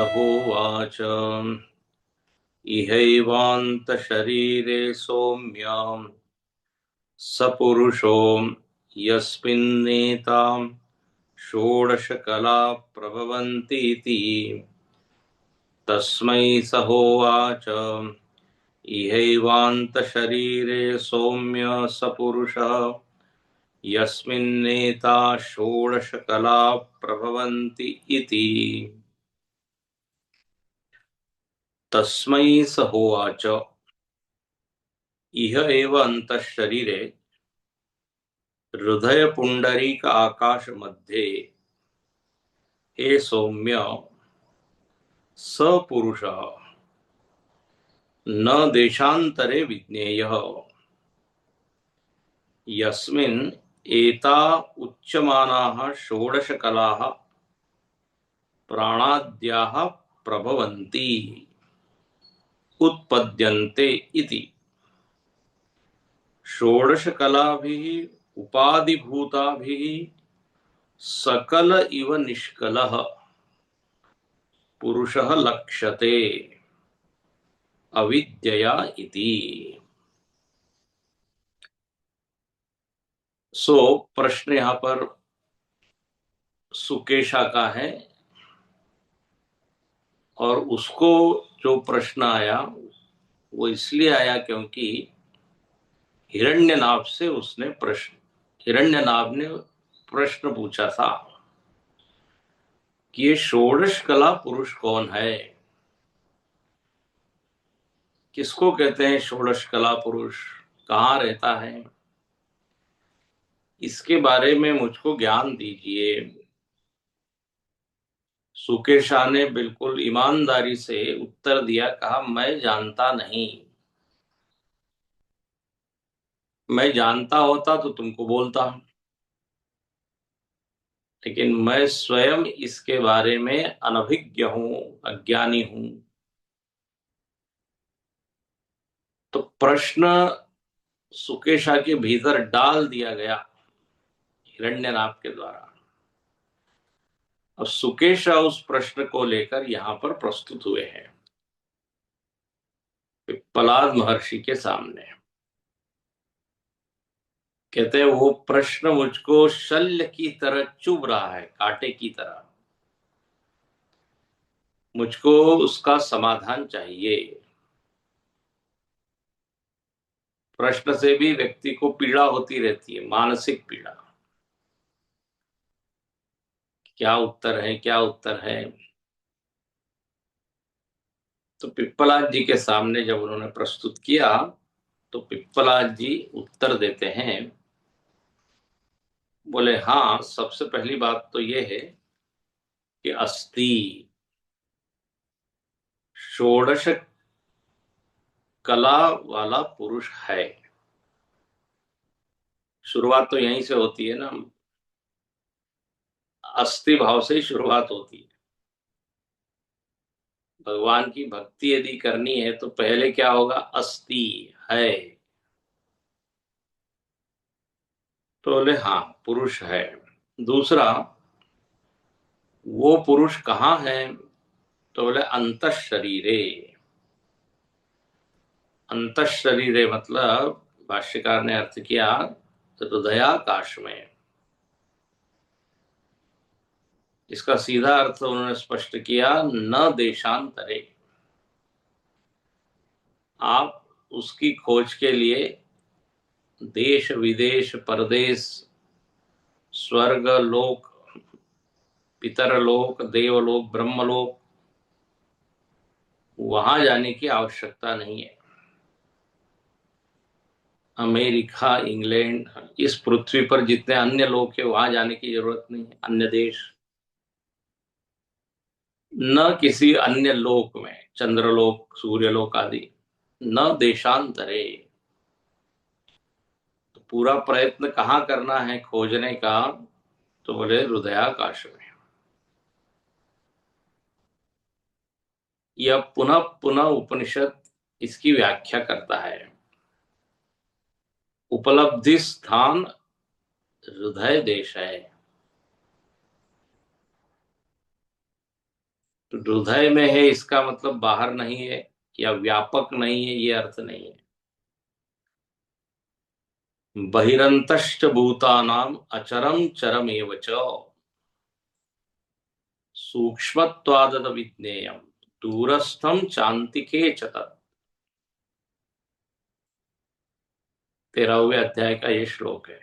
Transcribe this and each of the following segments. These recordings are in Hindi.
होवाच इहैवान्तशरीरे सौम्य सपुरुषो यस्मिन्नेतां षोडशकला प्रभवन्तीति तस्मै स होवाच इहैवान्तशरीरे सौम्य सपुरुषः यस्मिन्नेता षोडशकला प्रभवन्ति इति तस्मै स होवाच इह एव अंतःशरीरे हृदय पुंडरीक आकाश मध्ये हे सौम्य सपुरुषः न देशांतरे विज्ञेयः यस्मिन् एता उच्यमानाः षोडशकलाः प्राणाद्याः प्रभवन्ति उत्पद्यन्ते इति षोडशकलाभिः उपाधिभूताभिः सकल इव निष्कलः पुरुषः लक्ष्यते अविद्यया इति। सो प्रश्न यहां पर सुकेशा का है और उसको जो प्रश्न आया वो इसलिए आया क्योंकि हिरण्यनाभ से उसने हिरण्यनाभ ने प्रश्न पूछा था कि ये षोडश कला पुरुष कौन है, किसको कहते हैं षोडश कला पुरुष, कहाँ रहता है, इसके बारे में मुझको ज्ञान दीजिए। सुकेशा ने बिल्कुल ईमानदारी से उत्तर दिया, कहा मैं जानता नहीं, मैं जानता होता तो तुमको बोलता, लेकिन मैं स्वयं इसके बारे में अनभिज्ञ हूं, अज्ञानी हूं। तो प्रश्न सुकेशा के भीतर डाल दिया गया हिरण्यनाभ के द्वारा। अब सुकेशा उस प्रश्न को लेकर यहां पर प्रस्तुत हुए हैं पिप्पलाद महर्षि के सामने। कहते हैं वो प्रश्न मुझको शल्य की तरह चुभ रहा है, कांटे की तरह, मुझको उसका समाधान चाहिए। प्रश्न से भी व्यक्ति को पीड़ा होती रहती है, मानसिक पीड़ा, क्या उत्तर है, क्या उत्तर है। तो पिप्पलाद जी के सामने जब उन्होंने प्रस्तुत किया तो पिप्पलाद जी उत्तर देते हैं, बोले हाँ, सबसे पहली बात तो ये है कि अस्ति, षोडश कला वाला पुरुष है। शुरुआत तो यहीं से होती है ना, अस्थि भाव से ही शुरुआत होती है। भगवान की भक्ति यदि करनी है तो पहले क्या होगा, अस्ति है। तो बोले हाँ, पुरुष है। दूसरा, वो पुरुष कहाँ है, तो बोले अंतः शरीरे। अंतः शरीरे मतलब भाष्यकार ने अर्थ किया हृदयाकाश में। इसका सीधा अर्थ उन्होंने स्पष्ट किया, न देशांतरे। आप उसकी खोज के लिए देश विदेश परदेश, स्वर्ग लोक, पितरलोक, देवलोक, ब्रह्मलोक, वहां जाने की आवश्यकता नहीं है। अमेरिका, इंग्लैंड, इस पृथ्वी पर जितने अन्य लोक है वहां जाने की जरूरत नहीं है, अन्य देश, न किसी अन्य लोक में, चंद्रलोक, सूर्यलोक आदि, न देशांतरे। तो पूरा प्रयत्न कहाँ करना है खोजने का, तो बोले हृदयाकाश में। यह पुनः पुनः उपनिषद इसकी व्याख्या करता है। उपलब्धि स्थान हृदय देश है। तो हृदय में है इसका मतलब बाहर नहीं है या व्यापक नहीं है, ये अर्थ नहीं है। बहिरंतश्च भूतानाम अचरम चरम एव च सूक्ष्मत्वादद विज्ञेयम दूरस्थम चांतिके च तत्। 13वें अध्याय का ये श्लोक है।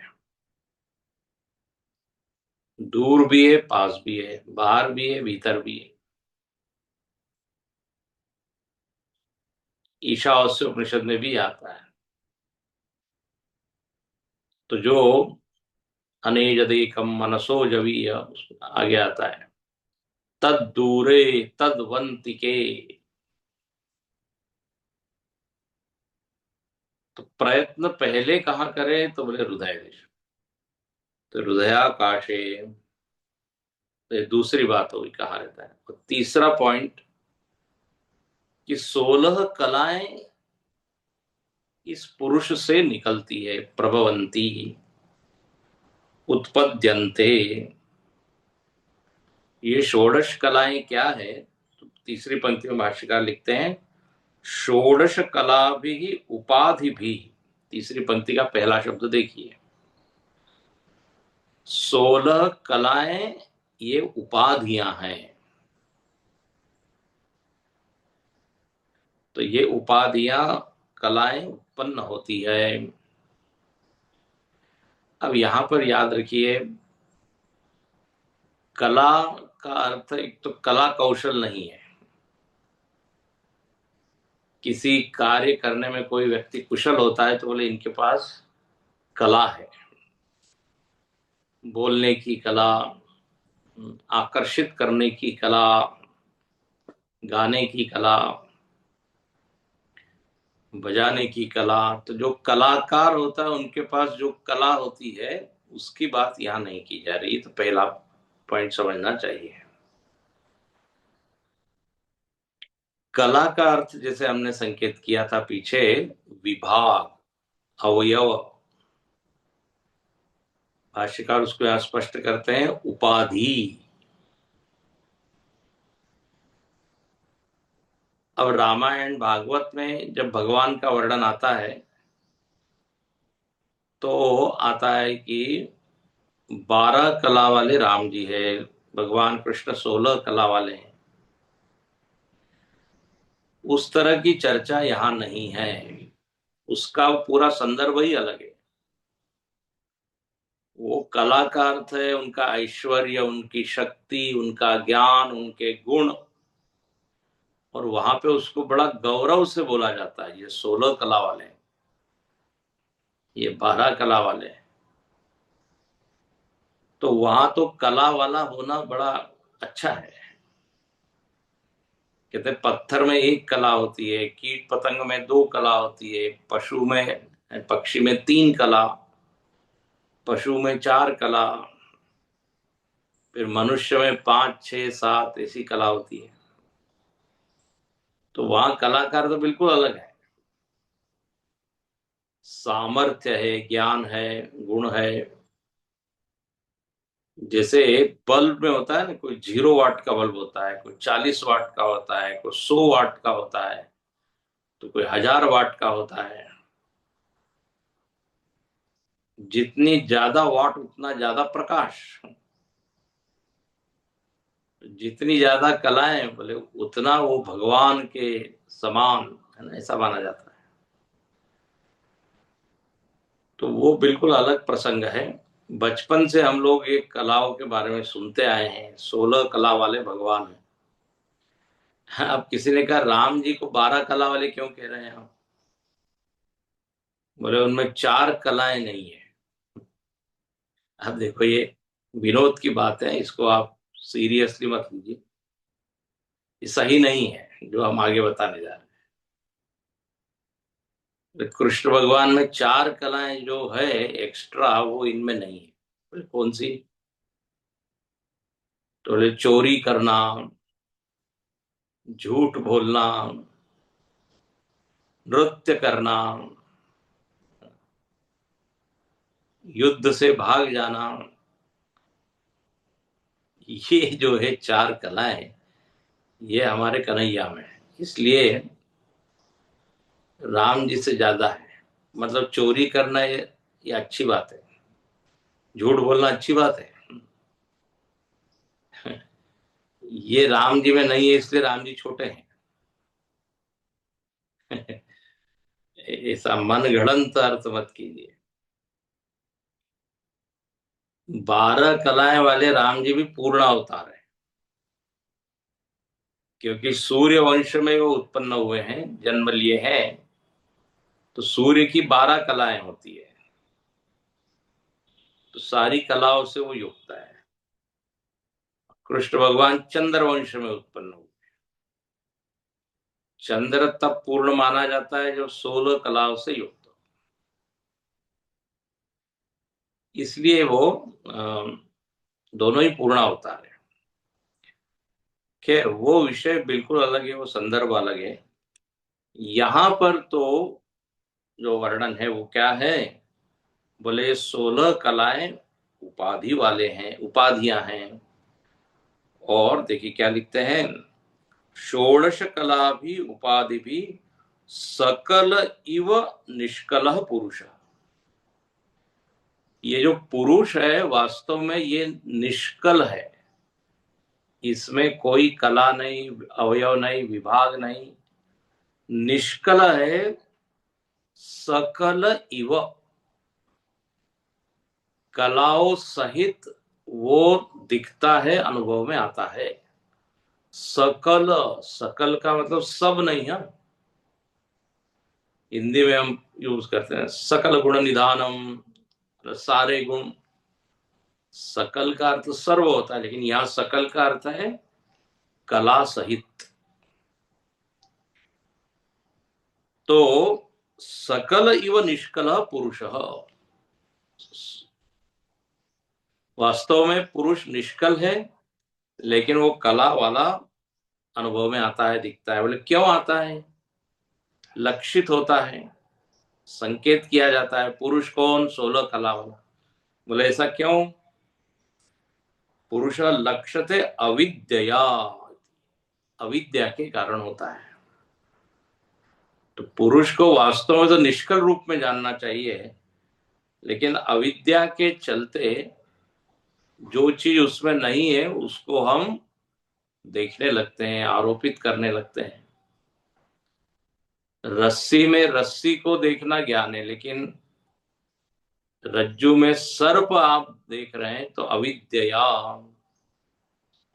दूर भी है, पास भी है, बाहर भी है, भीतर भी है। ईशावास्य उपनिषद में भी आता है। तो जो अनेजदेकम मनसो जवीय, उसमें आगे आता है तद दूरे तदवंतिके। तो प्रयत्न पहले कहाँ करें, तो बोले हृदय देश। तो हृदयाकाशे, तो ये दूसरी बात होगी कहाँ रहता है। और तीसरा पॉइंट कि 16 कलाएं इस पुरुष से निकलती है, प्रभवंती उत्पद्यन्ते। ये षोडश कलाएं क्या है, तो तीसरी पंक्ति में भाष्यकार लिखते हैं षोडश कला भी उपाधि भी। तीसरी पंक्ति का पहला शब्द देखिए, 16 कलाएं ये उपाधियां हैं। तो ये उपाधियां कलाएं उत्पन्न होती है। अब यहां पर याद रखिए, कला का अर्थ एक तो कला कौशल नहीं है। किसी कार्य करने में कोई व्यक्ति कुशल होता है तो बोले इनके पास कला है। बोलने की कला, आकर्षित करने की कला, गाने की कला, बजाने की कला। तो जो कलाकार होता है उनके पास जो कला होती है उसकी बात यहां नहीं की जा रही। तो पहला पॉइंट समझना चाहिए। कला का अर्थ जैसे हमने संकेत किया था पीछे, विभाग, अवयव। भाष्यकार उसको यहां स्पष्ट करते हैं उपाधि। अब रामायण भागवत में जब भगवान का वर्णन आता है तो आता है कि 12 कला वाले राम जी है, भगवान कृष्ण 16 कला वाले हैं। उस तरह की चर्चा यहां नहीं है। उसका पूरा संदर्भ ही अलग है। वो कला का अर्थ है उनका ऐश्वर्य, उनकी शक्ति, उनका ज्ञान, उनके गुण। और वहां पे उसको बड़ा गौरव से बोला जाता है ये 16 कला वाले हैं, ये 12 कला वाले हैं। तो वहां तो कला वाला होना बड़ा अच्छा है। कहते पत्थर में एक कला होती है, कीट पतंग में 2 कला होती है, पशु में, पक्षी में 3 कला, पशु में 4 कला, फिर मनुष्य में 5, 6, 7 ऐसी कला होती है। तो वहां कलाकार तो बिल्कुल अलग है। सामर्थ्य है, ज्ञान है, गुण है। जैसे बल्ब में होता है ना, कोई 0 वाट का बल्ब होता है, कोई 40 वाट का होता है, कोई 100 वाट का होता है, तो कोई 1000 वाट का होता है। जितनी ज्यादा वाट उतना ज्यादा प्रकाश, जितनी ज्यादा कलाएं बोले उतना वो भगवान के समान, है ना, ऐसा माना जाता है। तो वो बिल्कुल अलग प्रसंग है। बचपन से हम लोग ये कलाओं के बारे में सुनते आए हैं, 16 कला वाले भगवान हैं। अब किसी ने कहा राम जी को 12 कला वाले क्यों कह रहे हैं आप? बोले उनमें 4 कलाएं नहीं है। अब देखो ये विनोद की बात है, इसको आप सीरियसली मत लीजिए। ये सही नहीं है जो हम आगे बताने जा रहे हैं। तो कृष्ण भगवान में 4 कलाएं जो है एक्स्ट्रा, वो इनमें नहीं है। बोले कौन सी? तो बोले चोरी करना, झूठ बोलना, नृत्य करना, युद्ध से भाग जाना। ये जो है 4 कलाएं, ये हमारे कन्हैया में है, इसलिए राम जी से ज्यादा है। मतलब चोरी करना ये अच्छी बात है, झूठ बोलना अच्छी बात है। ये राम जी में नहीं है, इसलिए राम जी छोटे हैं। ऐसा मन गढ़ंत अर्थ मत कीजिए। 12 कलाएं वाले राम जी भी पूर्ण अवतार है, क्योंकि सूर्य वंश में वो उत्पन्न हुए हैं, जन्म लिए हैं। तो सूर्य की 12 कलाएं होती है, तो सारी कलाओं से वो युक्त है। कृष्ण भगवान चंद्र वंश में उत्पन्न हुए। चंद्र तब पूर्ण माना जाता है जो 16 कलाओं से युक्त हो, इसलिए वो दोनों ही पूर्ण अवतार है। खैर वो विषय बिल्कुल अलग है, वो संदर्भ अलग है। यहां पर तो जो वर्णन है वो क्या है, बोले 16 कलाएं उपाधि वाले हैं, उपाधियां हैं। और देखिए क्या लिखते हैं, षोडश कला भी उपाधि भी सकल इव निष्कल पुरुष। ये जो पुरुष है वास्तव में ये निष्कल है, इसमें कोई कला नहीं, अवयव नहीं, विभाग नहीं, निष्कल है। सकल इव, कलाओं सहित वो दिखता है, अनुभव में आता है। सकल, सकल का मतलब सब नहीं है। हिंदी में हम यूज करते हैं सकल गुण निधानम, सारे गुण। सकल का अर्थ सर्व होता है, लेकिन यहां सकल का अर्थ है कला सहित। तो सकल इव निष्कल पुरुष, वास्तव में पुरुष निष्कल है, लेकिन वो कला वाला अनुभव में आता है, दिखता है। बोले क्यों आता है, लक्षित होता है, संकेत किया जाता है। पुरुष कौन, 16 कला वाला। बोले ऐसा क्यों, पुरुष लक्ष्यते अविद्या, अविद्या के कारण होता है। तो पुरुष को वास्तव में तो निष्कल रूप में जानना चाहिए, लेकिन अविद्या के चलते जो चीज उसमें नहीं है उसको हम देखने लगते हैं, आरोपित करने लगते हैं। रस्सी में रस्सी को देखना ज्ञान है, लेकिन रज्जू में सर्प आप देख रहे हैं तो अविद्या।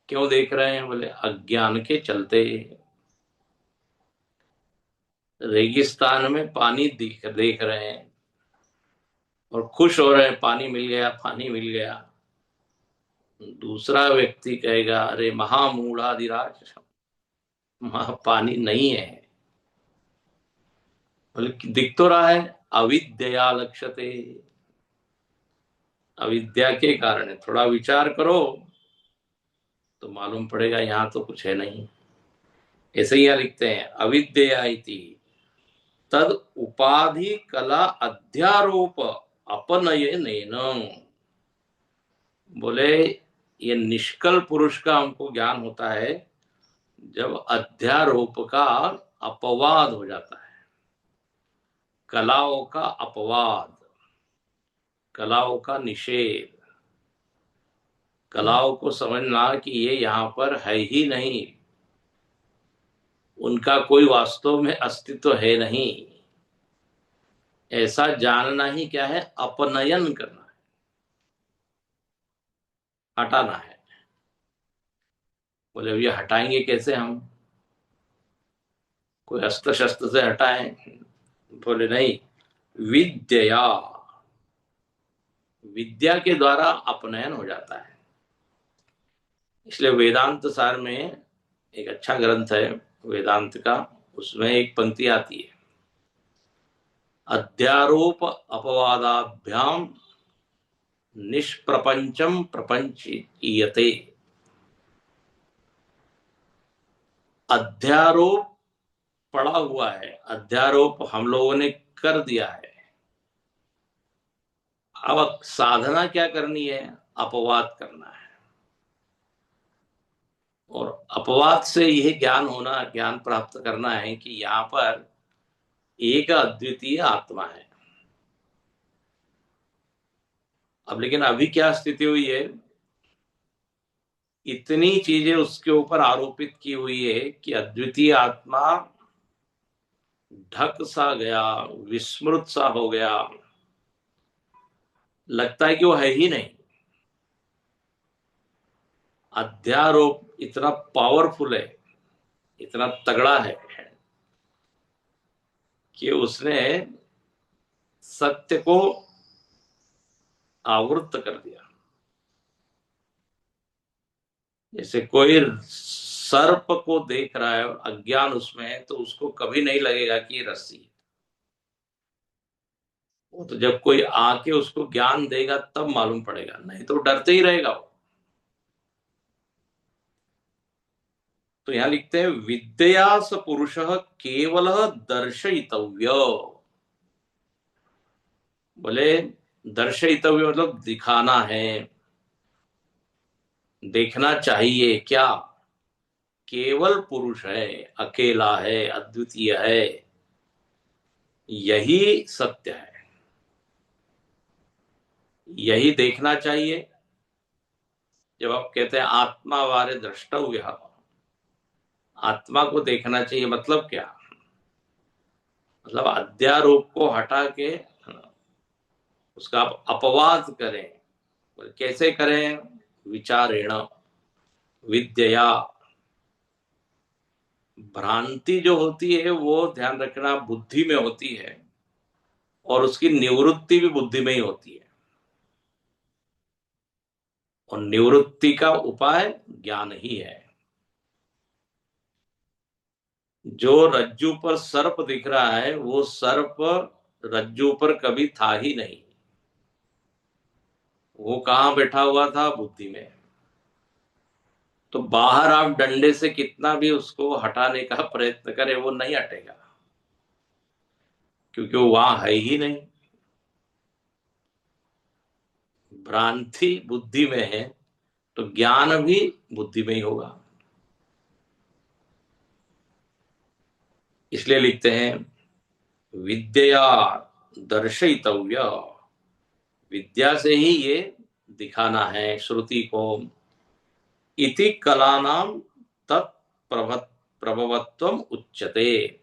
क्यों देख रहे हैं, बोले अज्ञान के चलते। रेगिस्तान में पानी देख रहे हैं और खुश हो रहे हैं, पानी मिल गया, पानी मिल गया। दूसरा व्यक्ति कहेगा अरे महामूढ़ाधिराज, वहां पानी नहीं है। बोले दिख तो रहा है, अविद्या लक्ष्यते, अविद्या के कारण है। थोड़ा विचार करो तो मालूम पड़ेगा यहाँ तो कुछ है नहीं। ऐसे ही यहाँ लिखते हैं अविद्या इति तद उपाधि कला अध्यारोप अपनयनेन। बोले ये निष्कल पुरुष का हमको ज्ञान होता है जब अध्यारोप का अपवाद हो जाता है। कलाओं का अपवाद, कलाओं का निषेध, कलाओं को समझना कि ये यहाँ पर है ही नहीं, उनका कोई वास्तव में अस्तित्व है नहीं, ऐसा जानना ही क्या है, अपनयन करना है, हटाना है। बोले ये हटाएंगे कैसे हम, कोई अस्त्र शस्त्र से हटाएं? बोले नहीं, विद्या, विद्या के द्वारा अपनयन हो जाता है। इसलिए वेदांत सार में एक अच्छा ग्रंथ है वेदांत का, उसमें एक पंक्ति आती है, अध्यारोप अपवादाभ्याम निष्प्रपंचम प्रपंचीयते। अध्यारोप पड़ा हुआ है, अध्यारोप हम लोगों ने कर दिया है। अब साधना क्या करनी है, अपवाद करना है, और अपवाद से यह ज्ञान होना, ज्ञान प्राप्त करना है कि यहाँ पर एक अद्वितीय आत्मा है। अब लेकिन अभी क्या स्थिति हुई है, इतनी चीजें उसके ऊपर आरोपित की हुई है कि अद्वितीय आत्मा ढक सा गया, विस्मृत सा हो गया, लगता है कि वो है ही नहीं। अध्यारोप इतना पावरफुल है, इतना तगड़ा है कि उसने सत्य को आवृत्त कर दिया। जैसे कोई सर्प को देख रहा है और अज्ञान उसमें है, तो उसको कभी नहीं लगेगा कि ये रस्सी है। वो तो जब कोई आके उसको ज्ञान देगा तब मालूम पड़ेगा, नहीं तो डरते ही रहेगा वो। तो यहां लिखते हैं विद्या स पुरुष केवल दर्शयितव्य। बोले दर्शयितव्य मतलब दिखाना है, देखना चाहिए। क्या? केवल पुरुष है, अकेला है, अद्वितीय है, यही सत्य है, यही देखना चाहिए। जब आप कहते हैं आत्मा वारे द्रष्टव्य, आत्मा को देखना चाहिए, मतलब क्या? मतलब अध्यारोप को हटा के उसका आप अपवाद करें। कैसे करें? विचारेण, विद्या। भ्रांति जो होती है वो ध्यान रखना बुद्धि में होती है, और उसकी निवृत्ति भी बुद्धि में ही होती है। और निवृत्ति का उपाय ज्ञान ही है। जो रज्जू पर सर्प दिख रहा है, वो सर्प रज्जू पर कभी था ही नहीं। वो कहाँ बैठा हुआ था? बुद्धि में। तो बाहर आप डंडे से कितना भी उसको हटाने का प्रयत्न करें, वो नहीं हटेगा, क्योंकि वो वहां है ही नहीं। भ्रांति बुद्धि में है, तो ज्ञान भी बुद्धि में ही होगा। इसलिए लिखते हैं विद्या दर्शयितव्य, विद्या से ही ये दिखाना है श्रुति को। इति कलानाम तत्प्रभवत्वम उच्यते।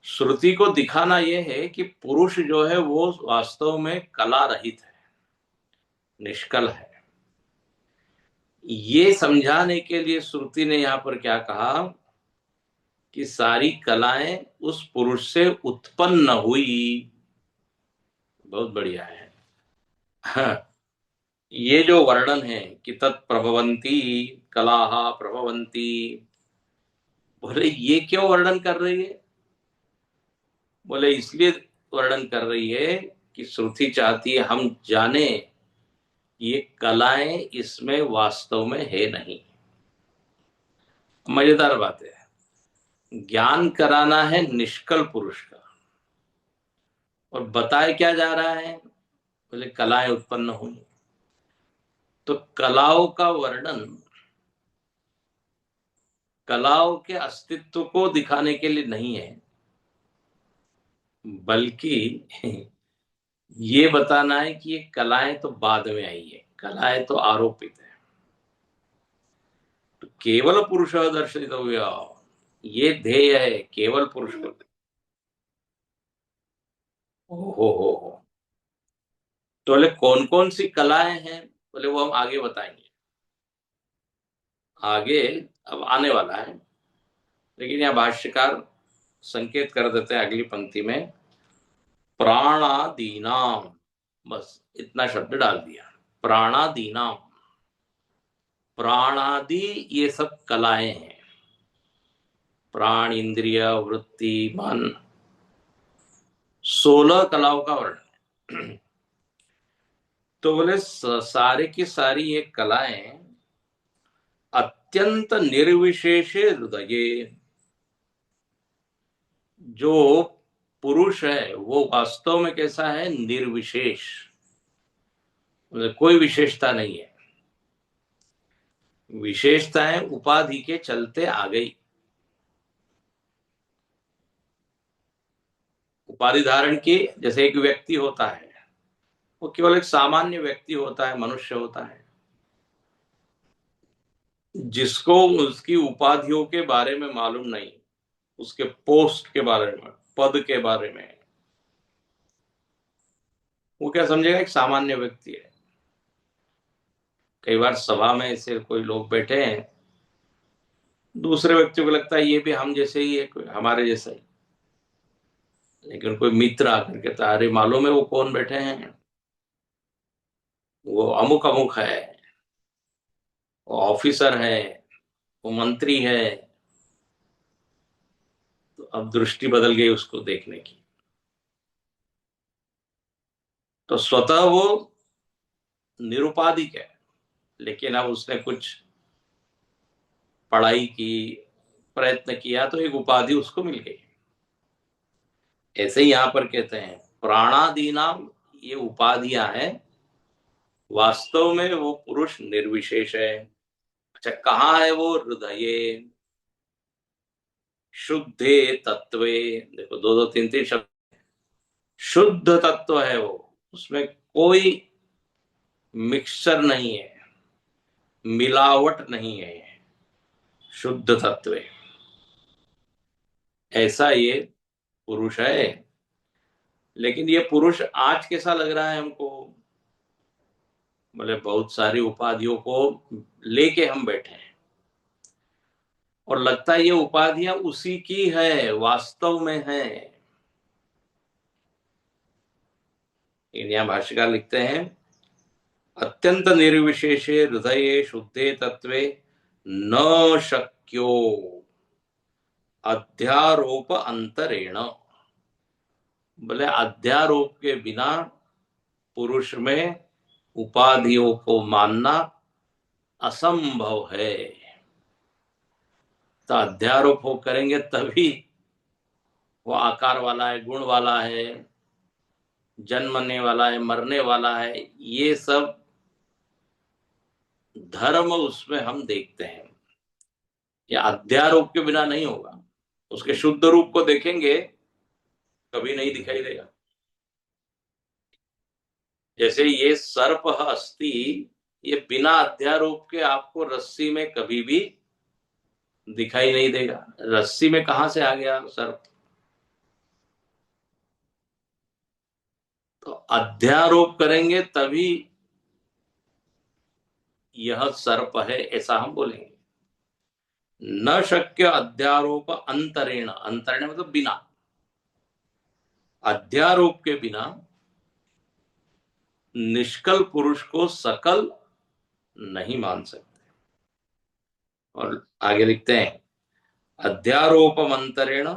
श्रुति को दिखाना यह है कि पुरुष जो है वो वास्तव में कला रहित है, निष्कल है। ये समझाने के लिए श्रुति ने यहां पर क्या कहा कि सारी कलाएं उस पुरुष से उत्पन्न हुई। बहुत बढ़िया है। हाँ, ये जो वर्णन है कि तत्प्रभवंती कलाहा प्रभवंती, बोले ये क्यों वर्णन कर रही है? बोले इसलिए वर्णन कर रही है कि श्रुति चाहती है हम जाने ये कलाएं इसमें वास्तव में है नहीं। मजेदार बात है, ज्ञान कराना है निष्कल पुरुष का, और बताए क्या जा रहा है? बोले कलाएं उत्पन्न हुई। तो कलाओं का वर्णन कलाओं के अस्तित्व को दिखाने के लिए नहीं है, बल्कि ये बताना है कि ये कलाएं तो बाद में आई है, कलाएं तो आरोपित है। तो केवल पुरुष दर्शितव्य, ये ध्येय है, केवल पुरुष को। हो तो बोले कौन कौन सी कलाएं हैं? बोले वो हम आगे बताएंगे, आगे अब आने वाला है। लेकिन यहाँ भाष्यकार संकेत कर देते हैं अगली पंक्ति में, प्राणादीनाम, बस इतना शब्द डाल दिया, प्राणादीनाम। प्राणादि ये सब कलाएं हैं, प्राण, इंद्रिय, वृत्ति, मन, 16 कलाओं का वर्णन। तो बोले सारे की सारी ये कलाएं अत्यंत निर्विशेष हृदय, जो पुरुष है वो वास्तव में कैसा है? निर्विशेष, मतलब कोई विशेषता नहीं है। विशेषताएं उपाधि के चलते आ गई। उपाधि धारण की, जैसे एक व्यक्ति होता है, वो केवल एक सामान्य व्यक्ति होता है, मनुष्य होता है, जिसको उसकी उपाधियों के बारे में मालूम नहीं, उसके पोस्ट के बारे में, पद के बारे में, वो क्या समझेगा, एक सामान्य व्यक्ति है। कई बार सभा में ऐसे कोई लोग बैठे हैं, दूसरे व्यक्ति को लगता है ये भी हम जैसे ही है, कोई हमारे जैसा ही, लेकिन कोई मित्र आकर कहता है अरे मालूम है वो कौन बैठे हैं, वो अमुक अमुक है, वो ऑफिसर है, वो मंत्री है। तो अब दृष्टि बदल गई उसको देखने की। तो स्वतः वो निरुपाधिक है, लेकिन अब उसने कुछ पढ़ाई की, प्रयत्न किया, तो एक उपाधि उसको मिल गई। ऐसे ही यहां पर कहते हैं प्राणादि नाम, ये उपाधियां हैं, वास्तव में वो पुरुष निर्विशेष है। अच्छा, कहाँ है वो? हृदय शुद्धे तत्वे। देखो, दो दो तीन तीन शब्द। शुद्ध तत्व है वो, उसमें कोई मिक्सचर नहीं है, मिलावट नहीं है, शुद्ध तत्व है। ऐसा ये पुरुष है। लेकिन ये पुरुष आज कैसा लग रहा है हमको? बोले बहुत सारी उपाधियों को लेके हम बैठे हैं, और लगता है ये उपाधियां उसी की है, वास्तव में है। यहाँ भाष्यकार लिखते हैं अत्यंत निर्विशेषे हृदये शुद्धे तत्वे न शक्यो अध्यारोप अंतरेण। बोले अध्यारोप के बिना पुरुष में उपाधियों को मानना असंभव है। तो अध्यारोप हो करेंगे तभी वो आकार वाला है, गुण वाला है, जन्मने वाला है, मरने वाला है, ये सब धर्म उसमें हम देखते हैं। ये अध्यारोप के बिना नहीं होगा। उसके शुद्ध रूप को देखेंगे, कभी नहीं दिखाई देगा। जैसे ये सर्प अस्थि, ये बिना अध्यारोप के आपको रस्सी में कभी भी दिखाई नहीं देगा। रस्सी में कहां से आ गया सर्प? तो अध्यारोप करेंगे तभी यह सर्प है, ऐसा हम बोलेंगे। न शक्य अध्यारोप अंतरेण, अंतरेण मतलब बिना, अध्यारोप के बिना निष्कल पुरुष को सकल नहीं मान सकते। और आगे लिखते हैं अध्यारोपमंतरेण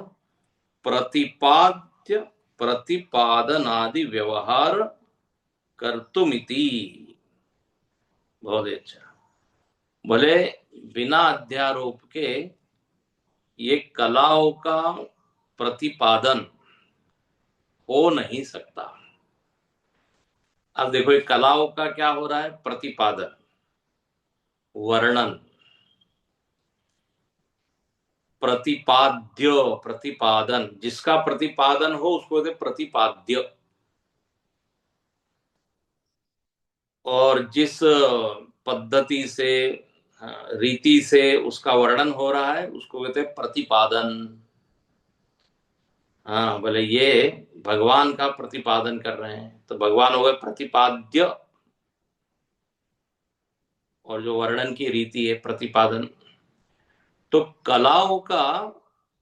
प्रतिपाद्य प्रतिपादनादि व्यवहार कर्तुमिति। बहुत अच्छा। बोले बिना अध्यारोप के ये कलाओं का प्रतिपादन हो नहीं सकता। अब देखो ये कलाओं का क्या हो रहा है? प्रतिपादन, वर्णन, प्रतिपाद्य, प्रतिपादन, जिसका प्रतिपादन हो उसको कहते प्रतिपाद्य। और जिस पद्धति से, रीति से उसका वर्णन हो रहा है उसको कहते हैं प्रतिपादन। हाँ, बोले ये भगवान का प्रतिपादन कर रहे हैं तो भगवान हो गए प्रतिपाद्य, और जो वर्णन की रीति है प्रतिपादन। तो कलाओं का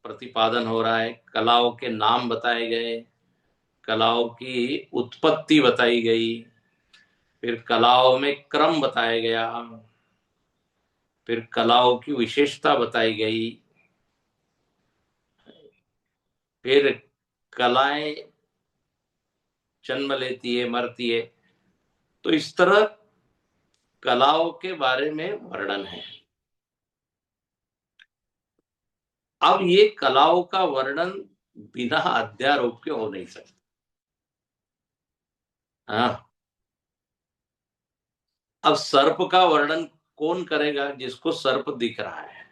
प्रतिपादन हो रहा है, कलाओं के नाम बताए गए, कलाओं की उत्पत्ति बताई गई, फिर कलाओं में क्रम बताया गया, फिर कलाओं की विशेषता बताई गई, फिर कलाएं जन्म लेती है, मरती है। तो इस तरह कलाओं के बारे में वर्णन है। अब ये कलाओं का वर्णन बिना अध्यारोप के हो नहीं सकता। हाँ, अब सर्प का वर्णन कौन करेगा जिसको सर्प दिख रहा है?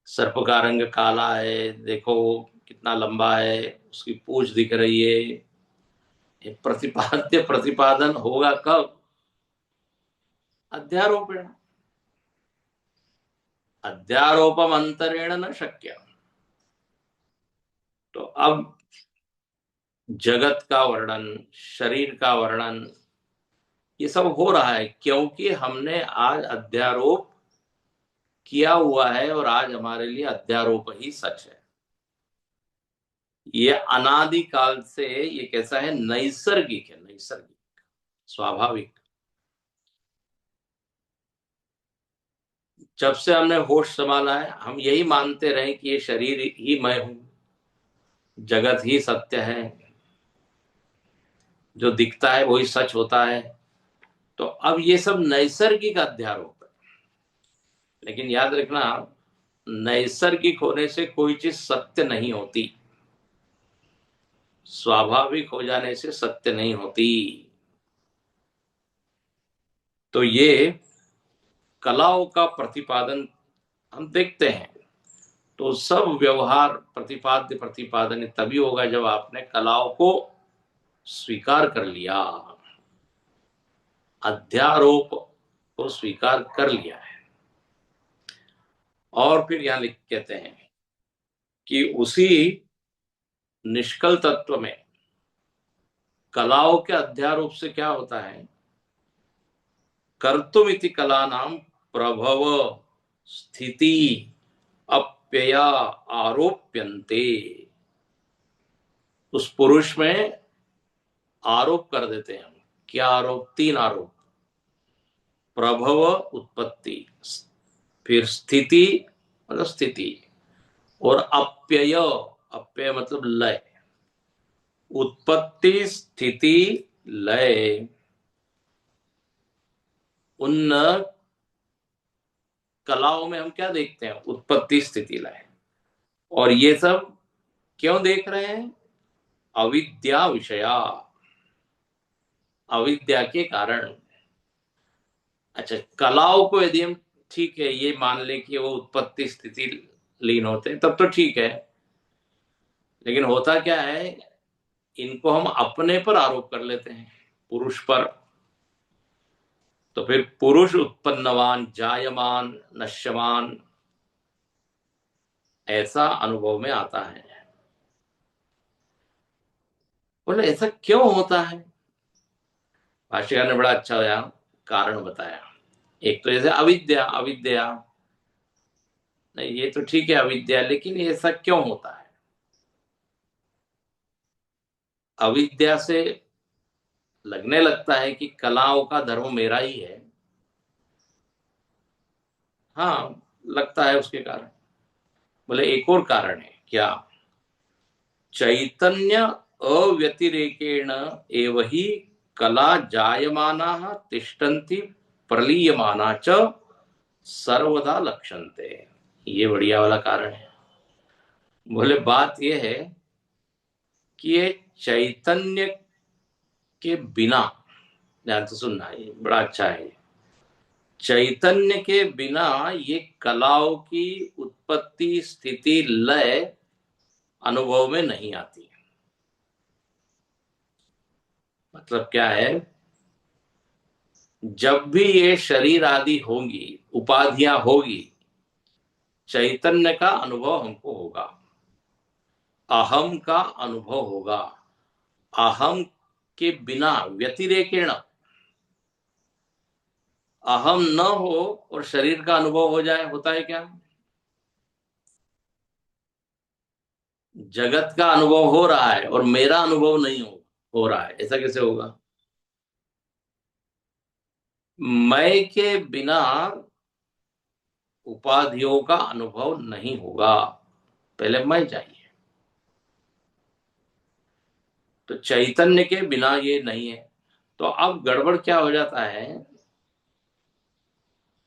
सर्प का रंग काला है, देखो वो कितना लंबा है, उसकी पूंछ दिख रही है। ये प्रतिपाद्य प्रतिपादन होगा कब? अध्यारोपेण। अध्यारोपम अंतरेण न शक्य। तो अब जगत का वर्णन, शरीर का वर्णन, ये सब हो रहा है क्योंकि हमने आज अध्यारोप किया हुआ है, और आज हमारे लिए अध्यारोप ही सच है। ये अनादि काल से ये कैसा है? नैसर्गिक है, नैसर्गिक, स्वाभाविक। जब से हमने होश संभाला है, हम यही मानते रहे कि ये शरीर ही मैं हूं, जगत ही सत्य है, जो दिखता है वही सच होता है। तो अब ये सब नैसर्गिक अध्यारोप है। लेकिन याद रखना, नैसर्गिक होने से कोई चीज सत्य नहीं होती, स्वाभाविक हो जाने से सत्य नहीं होती। तो ये कलाओं का प्रतिपादन हम देखते हैं, तो सब व्यवहार प्रतिपाद्य प्रतिपादन तभी होगा जब आपने कलाओं को स्वीकार कर लिया, अध्यारोप को स्वीकार कर लिया है। और फिर यहां लिख कहते हैं कि उसी निष्कल तत्व में कलाओं के अध्यारोप से क्या होता है? कर्तुमिति कला नाम प्रभव स्थिति अप्यया आरोप्यन्ते। उस पुरुष में आरोप कर देते हैं हम। क्या आरोप? 3 आरोप। प्रभव उत्पत्ति, फिर स्थिति मतलब स्थिति, और अप्यय, अप्यय मतलब लय। उत्पत्ति स्थिति लय, उन कलाओं में हम क्या देखते हैं? उत्पत्ति स्थिति लय। और ये सब क्यों देख रहे हैं? अविद्या विषया, अविद्या के कारण। अच्छा, कलाओं को यदि हम ठीक है ये मान ले कि वो उत्पत्ति स्थिति लीन होते हैं, तब तो ठीक है। लेकिन होता क्या है, इनको हम अपने पर आरोप कर लेते हैं, पुरुष पर। तो फिर पुरुष उत्पन्नवान जायमान नश्यमान, ऐसा अनुभव में आता है। बोले ऐसा क्यों होता है? भाष्यकार ने बड़ा अच्छा यहाँ कारण बताया। एक तो जैसे अविद्या, अविद्या नहीं, ये तो ठीक है अविद्या, लेकिन ऐसा क्यों होता है? अविद्या से लगने लगता है कि कलाओं का धर्म मेरा ही है। हाँ, लगता है उसके कारण। बोले एक और कारण है। क्या? चैतन्य अव्यतिरेकेण एव ही कला जायमाना तिष्ठन्ति प्रलीयमाना च सर्वदा लक्षन्ते। ये बढ़िया वाला कारण है। बोले बात ये है कि ये चैतन्य के बिना, ध्यान से सुनना, ये बड़ा अच्छा है, चैतन्य के बिना ये कलाओं की उत्पत्ति स्थिति लय अनुभव में नहीं आती। मतलब क्या है? जब भी ये शरीर आदि होंगी, उपाधियां होगी, चैतन्य का अनुभव हमको होगा, अहम का अनुभव होगा। अहम के बिना व्यतिरेकेण, अहम न हो और शरीर का अनुभव हो जाए, होता है क्या? जगत का अनुभव हो रहा है और मेरा अनुभव नहीं हो रहा है, ऐसा कैसे होगा? मैं के बिना उपाधियों का अनुभव नहीं होगा, पहले मैं चाहिए। तो चैतन्य के बिना ये नहीं है। तो अब गड़बड़ क्या हो जाता है,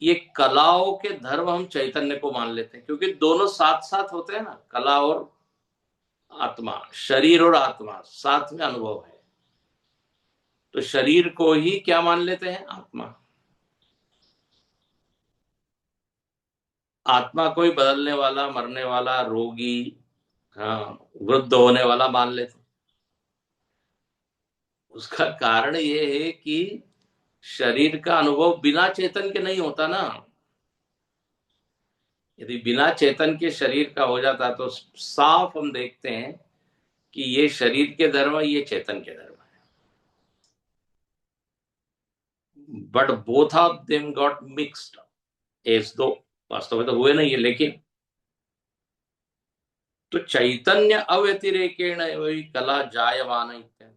ये कलाओं के धर्म हम चैतन्य को मान लेते हैं, क्योंकि दोनों साथ साथ होते हैं ना, कला और आत्मा, शरीर और आत्मा साथ में अनुभव है। तो शरीर को ही क्या मान लेते हैं? आत्मा। आत्मा को ही बदलने वाला, मरने वाला, रोगी, हाँ, वृद्ध होने वाला मान लेते। उसका कारण ये है कि शरीर का अनुभव बिना चेतन के नहीं होता ना। यदि बिना चेतन के शरीर का हो जाता तो साफ हम देखते हैं कि ये शरीर के धर्म है, ये चेतन के धर्म है। But both of them got mixed as though, वास्तव में तो हुए नहीं है, लेकिन तो चैतन्य अव्यतिरेकेण वही कला जायमान इत्यादि।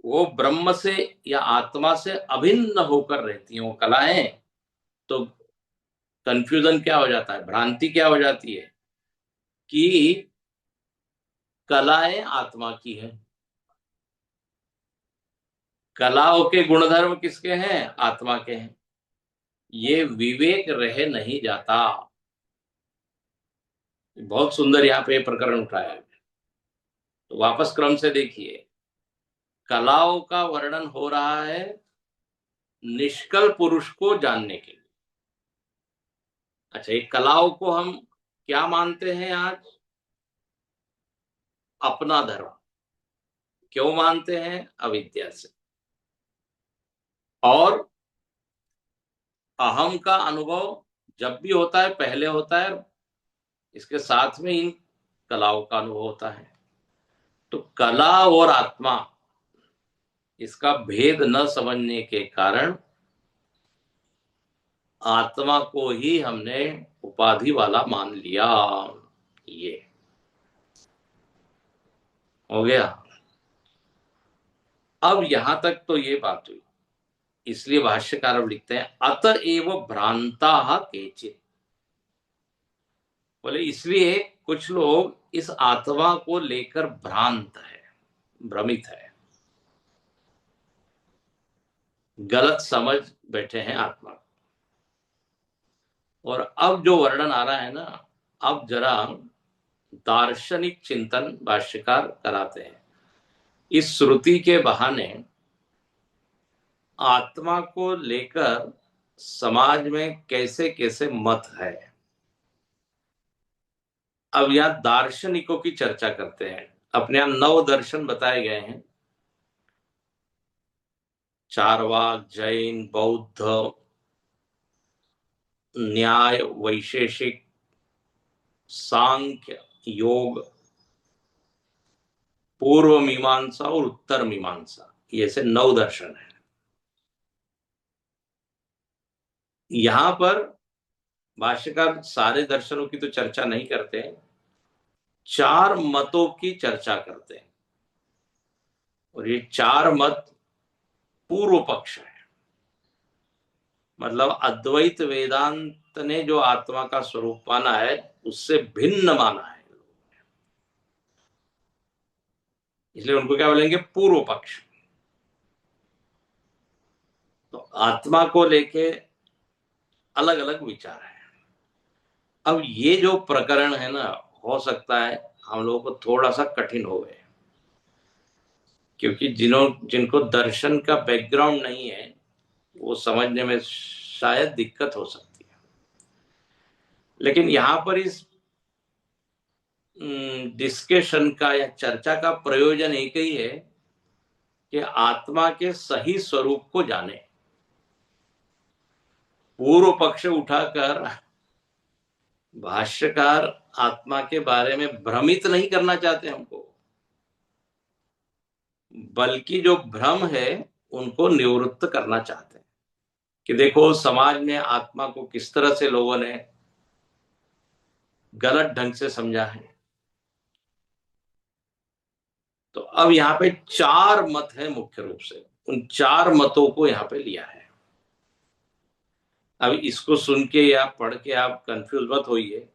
वो ब्रह्म से या आत्मा से अभिन्न होकर रहती हैं वो कलाएं। तो कंफ्यूजन क्या हो जाता है, भ्रांति क्या हो जाती है कि कलाएं आत्मा की है। कलाओं के गुणधर्म किसके हैं, आत्मा के हैं। ये विवेक रह नहीं जाता। बहुत सुंदर यहाँ पे प्रकरण उठाया है। तो वापस क्रम से देखिए, कलाओं का वर्णन हो रहा है निष्कल पुरुष को जानने के लिए। अच्छा, ये कलाओं को हम क्या मानते हैं आज, अपना धर्म। क्यों मानते हैं, अविद्या से। और अहम का अनुभव जब भी होता है पहले होता है, इसके साथ में इन कलाओं का अनुभव होता है। तो कला और आत्मा, इसका भेद न समझने के कारण आत्मा को ही हमने उपाधि वाला मान लिया। ये हो गया। अब यहां तक तो ये बात हुई। इसलिए भाष्यकार अब लिखते हैं अतएव भ्रांता केचित। बोले इसलिए कुछ लोग इस आत्मा को लेकर भ्रांत है, भ्रमित है, गलत समझ बैठे हैं आत्मा। और अब जो वर्णन आ रहा है ना, अब जरा दार्शनिक चिंतन भाष्यकार कराते हैं। इस श्रुति के बहाने आत्मा को लेकर समाज में कैसे कैसे मत है। अब यहां दार्शनिकों की चर्चा करते हैं। अपने यहां 9 दर्शन बताए गए हैं, चारवाक, जैन, बौद्ध, न्याय, वैशेषिक, सांख्य, योग, पूर्व मीमांसा और उत्तर मीमांसा, ये से 9 दर्शन है। यहां पर भाष्यकार सारे दर्शनों की तो चर्चा नहीं करते हैं, 4 मतों की चर्चा करते हैं। और ये 4 मत पूर्व पक्ष है। मतलब अद्वैत वेदांत ने जो आत्मा का स्वरूप माना है उससे भिन्न माना है, इसलिए उनको क्या बोलेंगे, पूर्व पक्ष। तो आत्मा को लेके अलग अलग विचार है। अब ये जो प्रकरण है ना, हो सकता है हम लोगों को थोड़ा सा कठिन हो गए, क्योंकि जिनको दर्शन का बैकग्राउंड नहीं है वो समझने में शायद दिक्कत हो सकती है। लेकिन यहां पर इस डिस्कशन का या चर्चा का प्रयोजन एक ही है कि आत्मा के सही स्वरूप को जाने। पूर्व पक्ष उठाकर भाष्यकार आत्मा के बारे में भ्रमित नहीं करना चाहते हमको, बल्कि जो भ्रम है उनको निवृत्त करना चाहते हैं। कि देखो समाज में आत्मा को किस तरह से लोगों ने गलत ढंग से समझा है। तो अब यहाँ पे 4 मत है मुख्य रूप से, उन 4 मतों को यहाँ पे लिया है। अब इसको सुन के या पढ़ के आप कंफ्यूज मत होइए।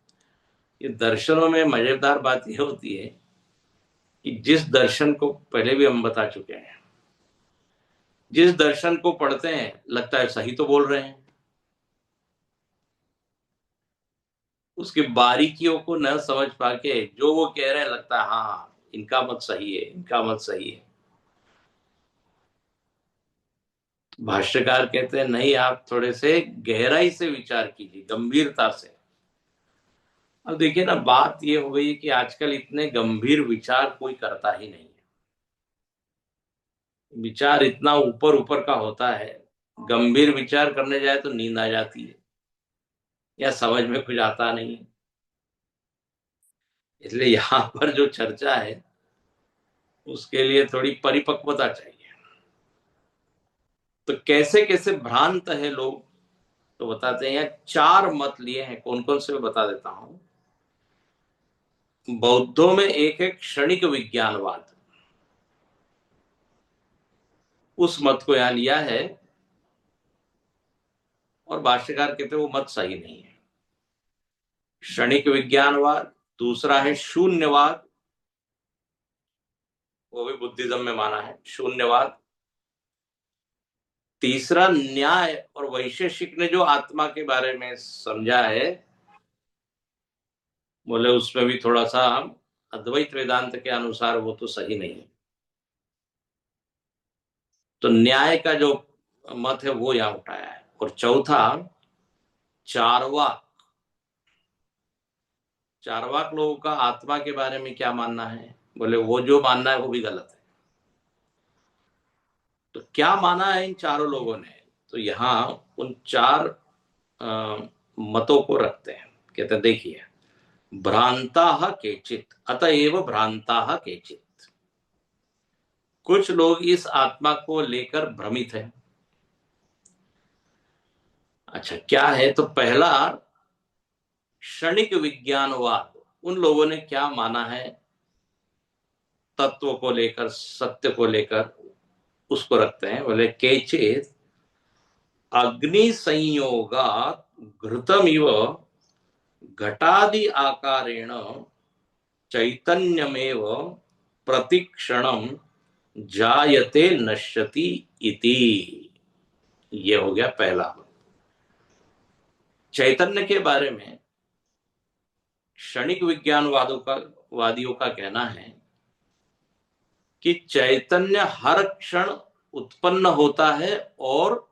ये दर्शनों में मजेदार बात यह होती है कि जिस दर्शन को पहले भी हम बता चुके हैं, जिस दर्शन को पढ़ते हैं लगता है सही तो बोल रहे हैं, उसकी बारीकियों को न समझ पाके जो वो कह रहे हैं लगता है हाँ इनका मत सही है, इनका मत सही है। भाष्यकार कहते हैं नहीं, आप थोड़े से गहराई से विचार कीजिए, गंभीरता से। अब देखिए ना, बात ये हो गई कि आजकल इतने गंभीर विचार कोई करता ही नहीं है। विचार इतना ऊपर ऊपर का होता है, गंभीर विचार करने जाए तो नींद आ जाती है या समझ में कुछ आता नहीं है। इसलिए यहाँ पर जो चर्चा है उसके लिए थोड़ी परिपक्वता चाहिए। तो कैसे कैसे भ्रांत है लोग, तो बताते हैं। चार मत लिए हैं, कौन कौन से मैं बता देता हूं। बौद्धों में एक है क्षणिक विज्ञानवाद, उस मत को यहां लिया है, और भाष्यकार कहते हैं वो मत सही नहीं है। क्षणिक विज्ञानवाद। दूसरा है शून्यवाद, वो भी बुद्धिज्म में माना है, शून्यवाद। तीसरा न्याय और वैशेषिक ने जो आत्मा के बारे में समझा है, बोले उसमें भी थोड़ा सा अद्वैत वेदांत के अनुसार वो तो सही नहीं है। तो न्याय का जो मत है वो यहां उठाया है। और चौथा चारवाक। चारवाक लोगों का आत्मा के बारे में क्या मानना है, बोले वो जो मानना है वो भी गलत है। तो क्या माना है इन चारों लोगों ने, तो यहाँ उन चार अ, मतों को रखते हैं। कहते हैं देखिए, भ्रांता केचित अतएव भ्रांता केचित। कुछ लोग इस आत्मा को लेकर भ्रमित है। अच्छा, क्या है, तो पहला क्षणिक विज्ञानवाद। उन लोगों ने क्या माना है तत्व को लेकर, सत्य को लेकर, उसको रखते हैं। बोले केचित अग्नि संयोगात घृतमिव घटादि आकारेण चैतन्यमेव प्रतिक्षणम जायते नश्यति इति। ये हो गया पहला। चैतन्य के बारे में क्षणिक वादियों का कहना है कि चैतन्य हर क्षण उत्पन्न होता है और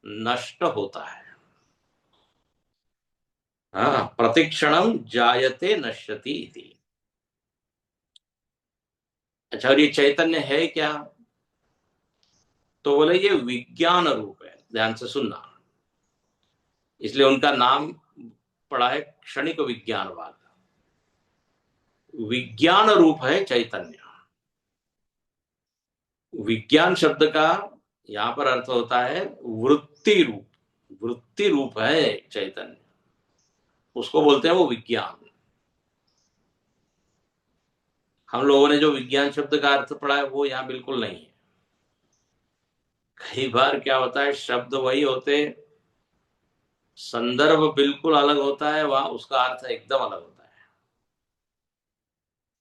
नष्ट होता है। हाँ, प्रतिक्षणम जायते नश्यति इति। अच्छा, और ये चैतन्य है क्या, तो बोले ये विज्ञान रूप है। ध्यान से सुनना, इसलिए उनका नाम पड़ा है क्षणिक विज्ञानवाद। विज्ञान रूप है चैतन्य। विज्ञान शब्द का यहां पर अर्थ होता है वृत्ति रूप। वृत्ति रूप है चैतन्य, उसको बोलते हैं वो विज्ञान। हम लोगों ने जो विज्ञान शब्द का अर्थ पढ़ा है वो यहाँ बिल्कुल नहीं है। कई बार क्या होता है, शब्द वही होते, संदर्भ बिल्कुल अलग होता है, वहां उसका अर्थ एकदम अलग होता है।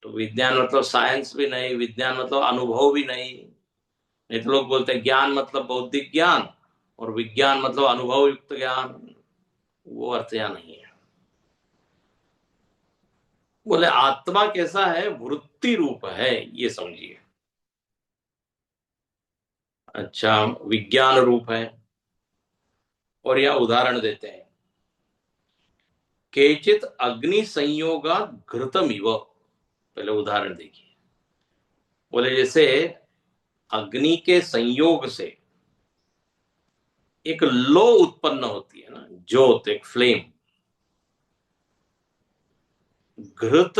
तो विज्ञान मतलब साइंस भी नहीं, विज्ञान मतलब अनुभव भी नहीं। नहीं तो लोग बोलते हैं ज्ञान मतलब बौद्धिक ज्ञान, और विज्ञान मतलब अनुभव युक्त ज्ञान। वो अर्थ यहाँ नहीं है। बोले आत्मा कैसा है, वृत्ति रूप है, ये समझिए। अच्छा, विज्ञान रूप है। और यह उदाहरण देते हैं, केचित अग्नि संयोगा घृतम इव। पहले उदाहरण देखिए। बोले जैसे अग्नि के संयोग से एक लो उत्पन्न होती है ना, ज्योत, एक फ्लेम। घृत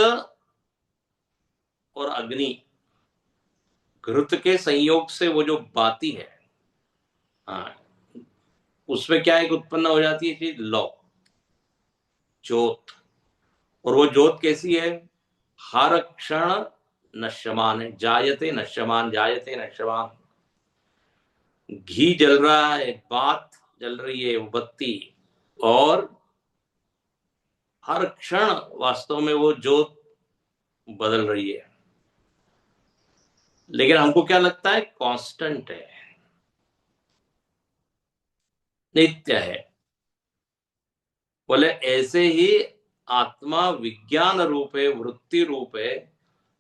और अग्नि, घृत के संयोग से वो जो बाती है, हाँ, उसमें क्या एक उत्पन्न हो जाती है चीज, लो, ज्योत। और वो ज्योत कैसी है, हर क्षण नश्यमान है, जायते नश्यमान, जायते नश्यमान। घी जल रहा है, बात जल रही है, वो बत्ती, और हर क्षण वास्तव में वो ज्योत बदल रही है। लेकिन हमको क्या लगता है, कांस्टेंट है, नित्य है। बोले ऐसे ही आत्मा विज्ञान रूप है, वृत्ति रूप है,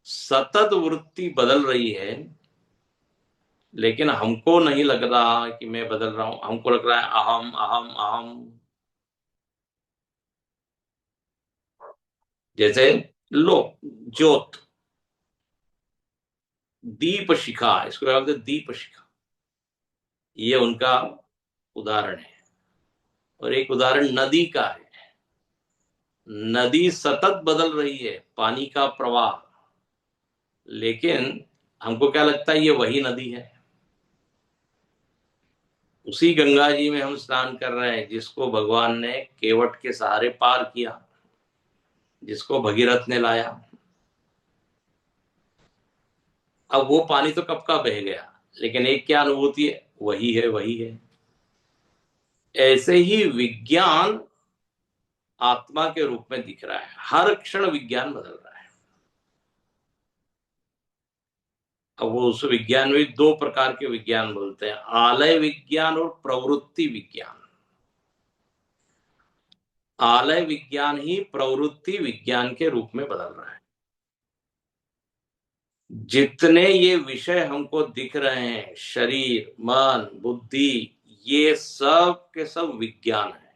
सतत वृत्ति बदल रही है। लेकिन हमको नहीं लग रहा कि मैं बदल रहा हूं, हमको लग रहा है अहम अहम अहम। जैसे लो, ज्योत, दीप शिखा, इसको क्या बोलते हैं, दीप शिखा, ये उनका उदाहरण है। और एक उदाहरण नदी का है। नदी सतत बदल रही है, पानी का प्रवाह, लेकिन हमको क्या लगता है ये वही नदी है। उसी गंगा जी में हम स्नान कर रहे हैं जिसको भगवान ने केवट के सहारे पार किया, जिसको भगीरथ ने लाया। अब वो पानी तो कब का बह गया, लेकिन एक क्या अनुभूति है, वही है वही है। ऐसे ही विज्ञान आत्मा के रूप में दिख रहा है, हर क्षण विज्ञान बदल रहा है। अब वो उस विज्ञान में दो प्रकार के विज्ञान बोलते हैं, आलय विज्ञान और प्रवृत्ति विज्ञान। आलय विज्ञान ही प्रवृत्ति विज्ञान के रूप में बदल रहा है। जितने ये विषय हमको दिख रहे हैं, शरीर, मन, बुद्धि, ये सब के सब विज्ञान है,